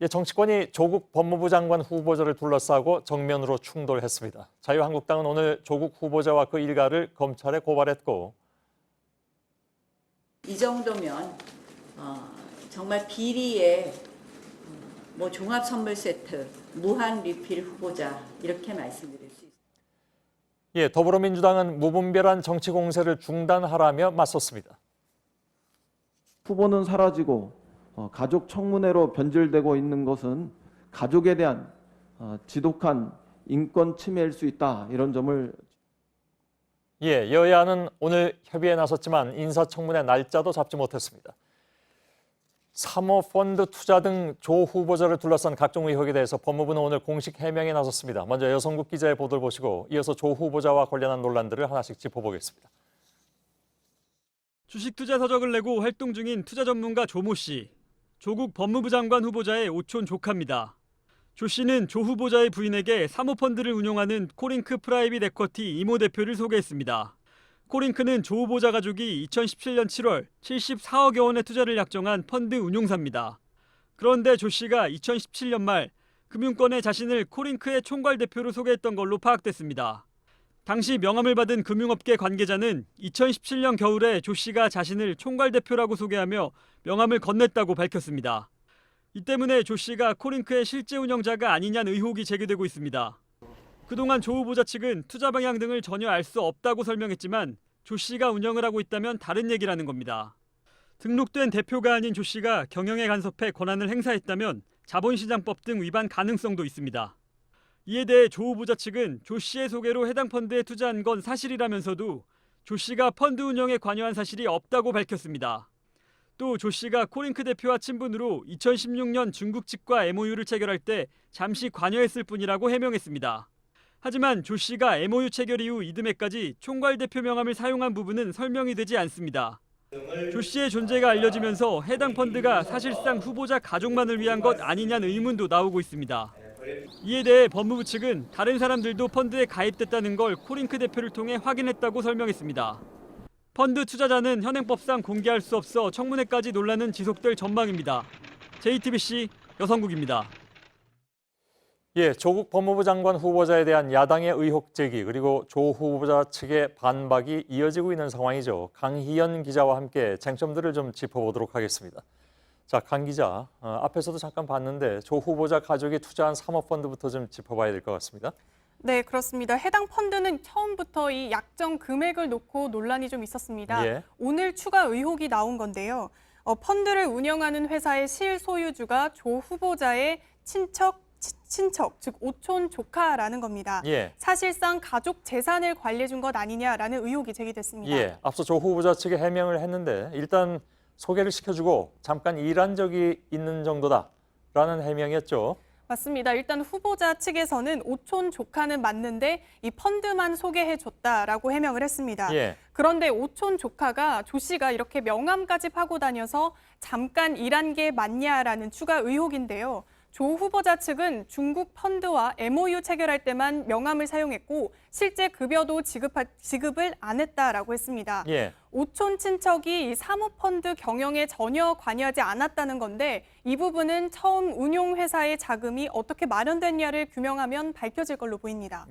정치권이 조국 법무부 장관 후보자를 둘러싸고 정면으로 충돌했습니다. 자유한국당은 오늘 조국 후보자와 그 일가를 검찰에 고발했고, 이 정도면 정말 비리의 종합 선물 세트, 무한 리필 후보자 이렇게 말씀드릴 수 있습니다. 더불어민주당은 무분별한 정치 공세를 중단하라며 맞섰습니다. 후보는 사라지고 가족 청문회로 변질되고 있는 것은 가족에 대한 지독한 인권 침해일 수 있다, 이런 점을. 여야는 오늘 협의에 나섰지만 인사청문회 날짜도 잡지 못했습니다. 사모펀드 투자 등 조 후보자를 둘러싼 각종 의혹에 대해서 법무부는 오늘 공식 해명에 나섰습니다. 먼저 여성국 기자의 보도를 보시고 이어서 조 후보자와 관련한 논란들을 하나씩 짚어보겠습니다. 주식 투자 서적을 내고 활동 중인 투자 전문가 조모 씨. 조국 법무부 장관 후보자의 오촌 조카입니다. 조 씨는 조 후보자의 부인에게 사모펀드를 운용하는 코링크 프라이빗 에쿼티 이모 대표를 소개했습니다. 코링크는 조 후보자 가족이 2017년 7월 74억여 원의 투자를 약정한 펀드 운용사입니다. 그런데 조 씨가 2017년 말 금융권에 자신을 코링크의 총괄 대표로 소개했던 걸로 파악됐습니다. 당시 명함을 받은 금융업계 관계자는 2017년 겨울에 조 씨가 자신을 총괄 대표라고 소개하며 명함을 건넸다고 밝혔습니다. 이 때문에 조 씨가 코링크의 실제 운영자가 아니냐는 의혹이 제기되고 있습니다. 그동안 조 후보자 측은 투자 방향 등을 전혀 알 수 없다고 설명했지만 조 씨가 운영을 하고 있다면 다른 얘기라는 겁니다. 등록된 대표가 아닌 조 씨가 경영에 간섭해 권한을 행사했다면 자본시장법 등 위반 가능성도 있습니다. 이에 대해 조 후보자 측은 조 씨의 소개로 해당 펀드에 투자한 건 사실이라면서도 조 씨가 펀드 운영에 관여한 사실이 없다고 밝혔습니다. 또 조 씨가 코링크 대표와 친분으로 2016년 중국 측과 MOU를 체결할 때 잠시 관여했을 뿐이라고 해명했습니다. 하지만 조 씨가 MOU 체결 이후 이듬해까지 총괄 대표 명함을 사용한 부분은 설명이 되지 않습니다. 조 씨의 존재가 알려지면서 해당 펀드가 사실상 후보자 가족만을 위한 것 아니냐는 의문도 나오고 있습니다. 이에 대해 법무부 측은 다른 사람들도 펀드에 가입됐다는 걸 코링크 대표를 통해 확인했다고 설명했습니다. 펀드 투자자는 현행법상 공개할 수 없어 청문회까지 논란은 지속될 전망입니다. JTBC 여성국입니다. 조국 법무부 장관 후보자에 대한 야당의 의혹 제기 그리고 조 후보자 측의 반박이 이어지고 있는 상황이죠. 강희연 기자와 함께 쟁점들을 좀 짚어보도록 하겠습니다. 자, 강 기자, 앞에서도 잠깐 봤는데 조 후보자 가족이 투자한 사모펀드부터 좀 짚어봐야 될 것 같습니다. 네, 그렇습니다. 해당 펀드는 처음부터 이 약정 금액을 놓고 논란이 좀 있었습니다. 오늘 추가 의혹이 나온 건데요. 펀드를 운영하는 회사의 실소유주가 조 후보자의 친척, 즉 오촌 조카라는 겁니다. 사실상 가족 재산을 관리해 준 것 아니냐라는 의혹이 제기됐습니다. 앞서 조 후보자 측에 해명을 했는데 일단 소개를 시켜주고 잠깐 일한 적이 있는 정도다라는 해명이었죠. 맞습니다. 일단 후보자 측에서는 오촌 조카는 맞는데 이 펀드만 소개해줬다라고 해명을 했습니다. 그런데 오촌 조카가 조 씨가 이렇게 명함까지 파고 다녀서 잠깐 일한 게 맞냐라는 추가 의혹인데요. 조 후보자 측은 중국 펀드와 MOU 체결할 때만 명함을 사용했고 실제 급여도 지급을 안 했다라고 했습니다. 오촌 친척이 이 사모펀드 경영에 전혀 관여하지 않았다는 건데 이 부분은 처음 운용회사의 자금이 어떻게 마련됐냐를 규명하면 밝혀질 걸로 보입니다.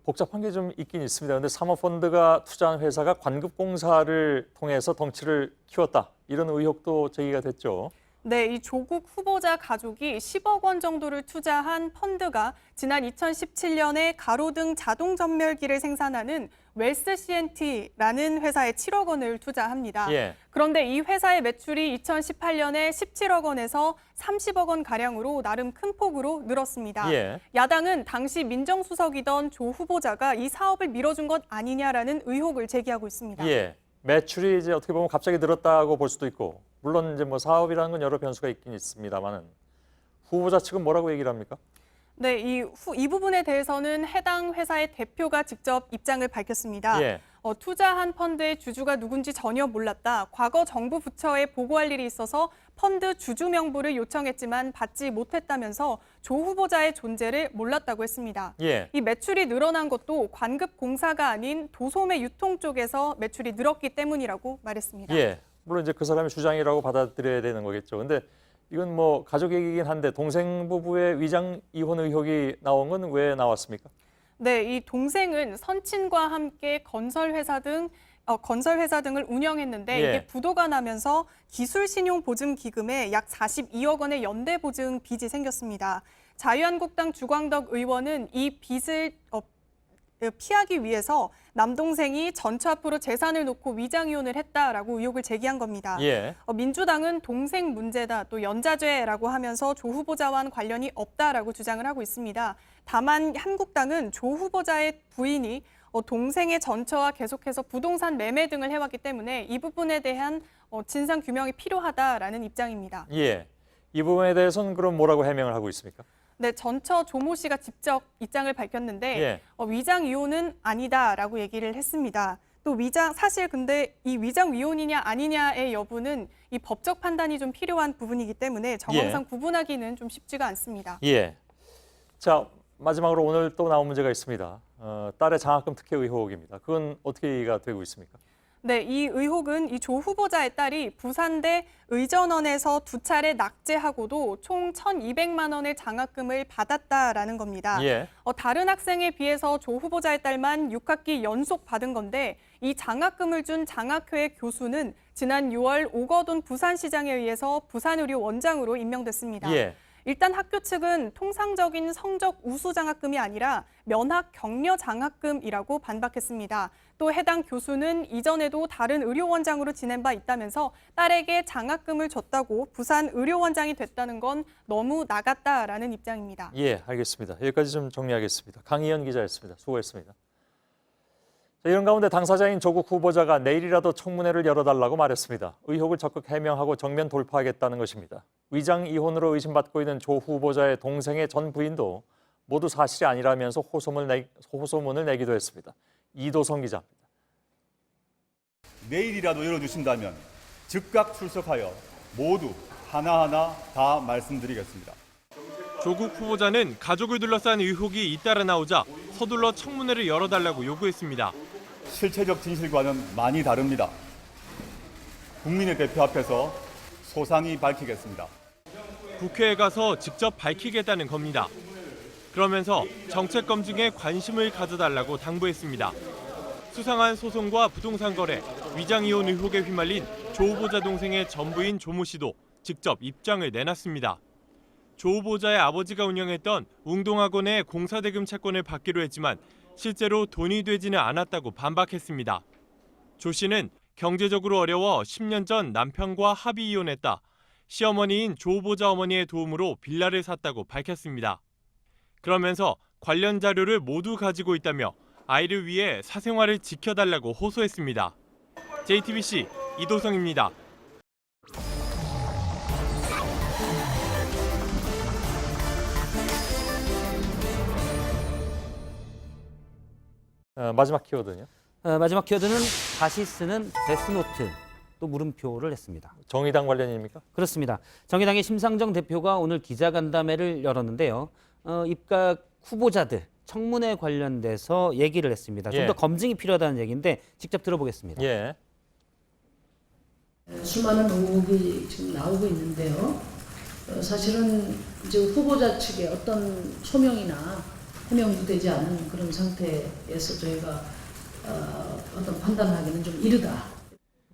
복잡한 게 좀 있긴 있습니다. 그런데 사모펀드가 투자한 회사가 관급공사를 통해서 덩치를 키웠다. 이런 의혹도 제기가 됐죠. 네, 이 조국 후보자 가족이 10억 원 정도를 투자한 펀드가 지난 2017년에 가로등 자동 전멸기를 생산하는 웰스 CNT라는 회사에 7억 원을 투자합니다. 그런데 이 회사의 매출이 2018년에 17억 원에서 30억 원 가량으로 나름 큰 폭으로 늘었습니다. 야당은 당시 민정수석이던 조 후보자가 이 사업을 밀어준 것 아니냐라는 의혹을 제기하고 있습니다. 매출이 이제 어떻게 보면 갑자기 늘었다고 볼 수도 있고, 물론 이제 뭐 사업이라는 건 여러 변수가 있긴 있습니다만은 후보자 측은 뭐라고 얘기를 합니까? 네, 이 부분에 대해서는 해당 회사의 대표가 직접 입장을 밝혔습니다. 투자한 펀드의 주주가 누군지 전혀 몰랐다. 과거 정부 부처에 보고할 일이 있어서 펀드 주주 명부를 요청했지만 받지 못했다면서 조 후보자의 존재를 몰랐다고 했습니다. 이 매출이 늘어난 것도 관급공사가 아닌 도소매 유통 쪽에서 매출이 늘었기 때문이라고 말했습니다. 물론 이제 그 사람의 주장이라고 받아들여야 되는 거겠죠. 근데 이건 뭐 가족 얘기긴 한데 동생 부부의 위장 이혼 의혹이 나온 건 왜 나왔습니까? 네, 이 동생은 선친과 함께 건설회사 등을 운영했는데 예. 이게 부도가 나면서 기술신용보증기금에 약 42억 원의 연대보증 빚이 생겼습니다. 자유한국당 주광덕 의원은 이 빚을 피하기 위해서 남동생이 전처 앞으로 재산을 놓고 위장이혼을 했다라고 의혹을 제기한 겁니다. 예. 민주당은 동생 문제다, 또 연좌죄라고 하면서 조 후보자와는 관련이 없다라고 주장을 하고 있습니다. 다만 한국당은 조 후보자의 부인이 동생의 전처와 계속해서 부동산 매매 등을 해왔기 때문에 이 부분에 대한 진상 규명이 필요하다라는 입장입니다. 예. 이 부분에 대해서는 그럼 뭐라고 해명을 하고 있습니까? 네, 전처 조모 씨가 직접 입장을 밝혔는데 예. 위장 이혼은 아니다라고 얘기를 했습니다. 또 사실 근데 이 위장 이혼이냐 아니냐의 여부는 이 법적 판단이 좀 필요한 부분이기 때문에 정황상 구분하기는 좀 쉽지가 않습니다. 예. 자, 마지막으로 오늘 또 나온 문제가 있습니다. 딸의 장학금 특혜 의혹입니다. 그건 어떻게가 되고 있습니까? 네, 이 의혹은 이 조 후보자의 딸이 부산대 의전원에서 2차례 낙제하고도 총 1,200만 원의 장학금을 받았다라는 겁니다. 예. 다른 학생에 비해서 조 후보자의 딸만 6학기 연속 받은 건데 이 장학금을 준 장학회 교수는 지난 6월 오거돈 부산시장에 의해서 부산의료 원장으로 임명됐습니다. 예. 일단 학교 측은 통상적인 성적 우수 장학금이 아니라 면학 격려 장학금이라고 반박했습니다. 또 해당 교수는 이전에도 다른 의료원장으로 지낸 바 있다면서 딸에게 장학금을 줬다고 부산 의료원장이 됐다는 건 너무 나갔다라는 입장입니다. 예, 알겠습니다. 여기까지 좀 정리하겠습니다. 강희연 기자였습니다. 수고했습니다. 자, 이런 가운데 당사자인 조국 후보자가 내일이라도 청문회를 열어달라고 말했습니다. 의혹을 적극 해명하고 정면 돌파하겠다는 것입니다. 위장 이혼으로 의심받고 있는 조 후보자의 동생의 전 부인도 모두 사실이 아니라면서 호소문을 내기도 했습니다. 이도성 기자입니다. 내일이라도 열어주신다면 즉각 출석하여 모두 하나하나 다 말씀드리겠습니다. 조국 후보자는 가족을 둘러싼 의혹이 잇따라 나오자 서둘러 청문회를 열어달라고 요구했습니다. 실체적 진실과는 많이 다릅니다. 국민의 대표 앞에서 소상히 밝히겠습니다. 국회에 가서 직접 밝히겠다는 겁니다. 그러면서 정책 검증에 관심을 가져달라고 당부했습니다. 수상한 소송과 부동산 거래, 위장 이혼 의혹에 휘말린 조 후보자 동생의 전부인 조모 씨도 직접 입장을 내놨습니다. 조 후보자의 아버지가 운영했던 웅동학원의 공사대금 채권을 받기로 했지만 실제로 돈이 되지는 않았다고 반박했습니다. 조 씨는 경제적으로 어려워 10년 전 남편과 합의 이혼했다. 시어머니인 조 후보자 어머니의 도움으로 빌라를 샀다고 밝혔습니다. 그러면서 관련 자료를 모두 가지고 있다며 아이를 위해 사생활을 지켜달라고 호소했습니다. JTBC 이도성입니다. 마지막 키워드는요? 마지막 키워드는 다시 쓰는 데스노트, 또 물음표를 했습니다. 정의당 관련입니까? 그렇습니다. 정의당의 심상정 대표가 오늘 기자간담회를 열었는데요. 입각 후보자들 청문회 관련돼서 얘기를 했습니다. 좀 더 검증이 필요하다는 얘기인데 직접 들어보겠습니다. 예. 수많은 의혹이 지금 나오고 있는데요. 사실은 이제 후보자 측에 어떤 소명이나 해명도 되지 않은 그런 상태에서 저희가 어떤 판단하기는 좀 이르다.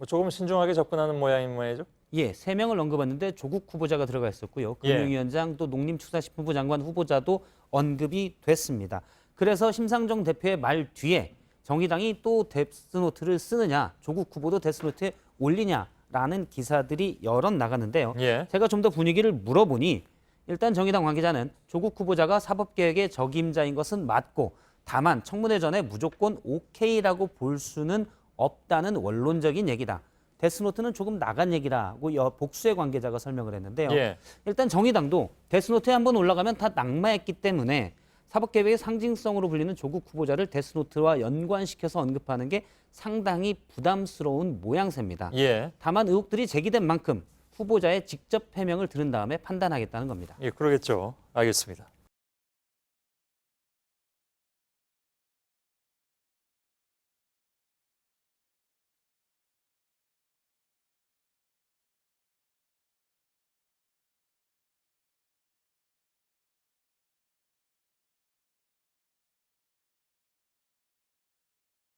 조금 신중하게 접근하는 모양인 모양이죠? 예, 3명을 언급했는데 조국 후보자가 들어가 있었고요. 금융위원장 또 농림축산식품부 장관 후보자도 언급이 됐습니다. 그래서 심상정 대표의 말 뒤에 정의당이 또 데스노트를 쓰느냐, 조국 후보도 데스노트에 올리냐라는 기사들이 여럿 나갔는데요. 예. 제가 좀 더 분위기를 물어보니 일단 정의당 관계자는 조국 후보자가 사법개혁의 적임자인 것은 맞고 다만 청문회 전에 무조건 오케이라고 볼 수는 없다는 원론적인 얘기다. 데스노트는 조금 나간 얘기라고 복수의 관계자가 설명을 했는데요. 예. 일단 정의당도 데스노트에 한번 올라가면 다 낙마했기 때문에 사법개혁의 상징성으로 불리는 조국 후보자를 데스노트와 연관시켜서 언급하는 게 상당히 부담스러운 모양새입니다. 예. 다만 의혹들이 제기된 만큼 후보자의 직접 해명을 들은 다음에 판단하겠다는 겁니다. 예, 그러겠죠. 알겠습니다.